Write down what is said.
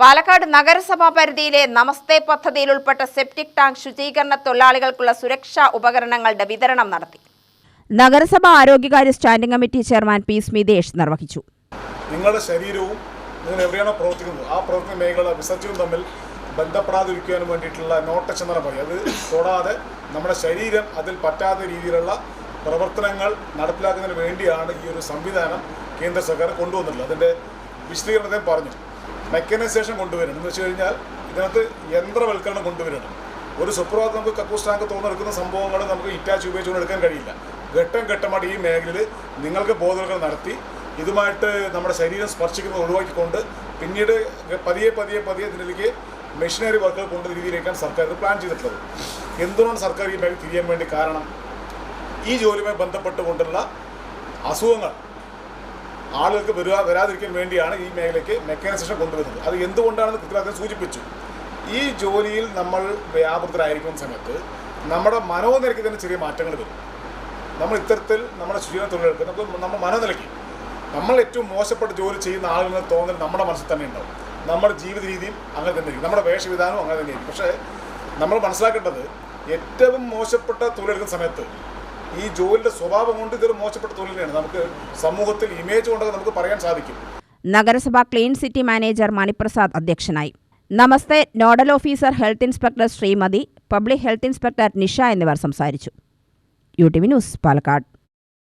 പാലക്കാട് നഗരസഭാ പരിധിയിലെ നമസ്തേ പദ്ധതിയിൽ ഉൾപ്പെട്ട സെപ്റ്റിക് ടാങ്ക് ശുചീകരണ തൊഴിലാളികൾക്കുള്ള സുരക്ഷാ ഉപകരണങ്ങളുടെ വിതരണം നടത്തി. നഗരസഭാ ആരോഗ്യകാര്യ standing committee chairman P Smitesh നിർവഹിച്ചു. നിങ്ങളുടെ ശരീരവും നിങ്ങൾ എവിടെയാണോ പ്രവർത്തിക്കുന്നത് ആ പ്രവർത്തന മേഖല വിസർജ്യവും തമ്മിൽ ബന്ധപ്പെടാതിരിക്കുവാനും വേണ്ടിയിട്ടുള്ള നോട്ടച്ച് എന്നാണ് പറയുക. അത് തൊടാതെ നമ്മുടെ ശരീരം അതിൽ പറ്റാത്ത രീതിയിലുള്ള പ്രവർത്തനങ്ങൾ നടപ്പിലാക്കുന്നതിന് വേണ്ടിയാണ് ഈ ഒരു സംവിധാനം കേന്ദ്ര സർക്കാർ കൊണ്ടുവന്നിട്ടുള്ളത്. അതിൻ്റെ വിശദീകരണത്തെ പറഞ്ഞു. മെക്കനൈസേഷൻ കൊണ്ടുവരണം എന്ന് വെച്ച് കഴിഞ്ഞാൽ ഇതിനകത്ത് യന്ത്രവൽക്കരണം കൊണ്ടുവരണം. ഒരു സുപ്രഭാതം നമുക്ക് കക്കൂസ് ടാങ്ക് തുറന്നെടുക്കുന്ന സംഭവങ്ങൾ നമുക്ക് ഇറ്റാച്ച് ഉപയോഗിച്ചുകൊണ്ട് എടുക്കാൻ കഴിയില്ല. ഘട്ടം ഘട്ടമായിട്ട് ഈ മേഖലയിൽ നിങ്ങൾക്ക് ബോധവൽക്കരണം നടത്തി ഇതുമായിട്ട് നമ്മുടെ ശരീരം സ്പർശിക്കുന്നത് ഒഴിവാക്കിക്കൊണ്ട് പിന്നീട് പതിയെ ഇതിലേക്ക് മെഷീനറി വർക്കുകൾ കൊണ്ടുവന്ന രീതിയിലേക്കാണ് സർക്കാർ ഇത് പ്ലാൻ ചെയ്തിട്ടുള്ളത്. എന്തുകൊണ്ടാണ് സർക്കാർ ഈ മേഖല തിരിയാൻ വേണ്ടി കാരണം? ഈ ജോലിയുമായി ബന്ധപ്പെട്ടുകൊണ്ടുള്ള അസുഖങ്ങൾ ആളുകൾക്ക് വരാതിരിക്കാൻ വേണ്ടിയാണ് ഈ മേഖലയ്ക്ക് മെക്കാനൈസേഷൻ കൊണ്ടുവരുന്നത്. അത് എന്തുകൊണ്ടാണെന്ന് കൃത്യമായി സൂചിപ്പിച്ചു. ഈ ജോലിയിൽ നമ്മൾ വ്യാപൃതരായിരിക്കുന്ന സമയത്ത് നമ്മുടെ മനോനിലയ്ക്ക് തന്നെ ചെറിയ മാറ്റങ്ങൾ വരും. നമ്മൾ ഇത്തരത്തിൽ നമ്മുടെ ശുചീകരണ തൊഴിലുകൾക്ക് നമ്മൾ മനോനിലയ്ക്ക് നമ്മൾ ഏറ്റവും മോശപ്പെട്ട ജോലി ചെയ്യുന്ന ആളുകളെന്ന് തോന്നൽ നമ്മുടെ മനസ്സിൽ തന്നെ ഉണ്ടാവും. നമ്മുടെ ജീവിത രീതിയും അങ്ങനെ തന്നെ ആയിരിക്കും, നമ്മുടെ വേഷവിധാനവും അങ്ങനെ തന്നെയായിരിക്കും. പക്ഷേ നമ്മൾ മനസ്സിലാക്കേണ്ടത് ഏറ്റവും മോശപ്പെട്ട തൊഴിലെടുക്കുന്ന സമയത്ത് ഈ ജോലിയുടെ സ്വഭാവം കൊണ്ട് ഇതൊരു മോശപ്പെട്ട തൊഴിലാണ്. നമുക്ക് സമൂഹത്തിൽ ഇമേജ് കൊണ്ടൊക്കെ നമുക്ക് പറയാൻ സാധിക്കും. നഗരസഭ ക്ലീൻ സിറ്റി മാനേജർ മണിപ്രസാദ് അധ്യക്ഷനായി. Namaste nodal officer health inspector Shrimati, public health inspector Nisha എന്നിവർ സംസാരിച്ചു. UTV news, Palakkad.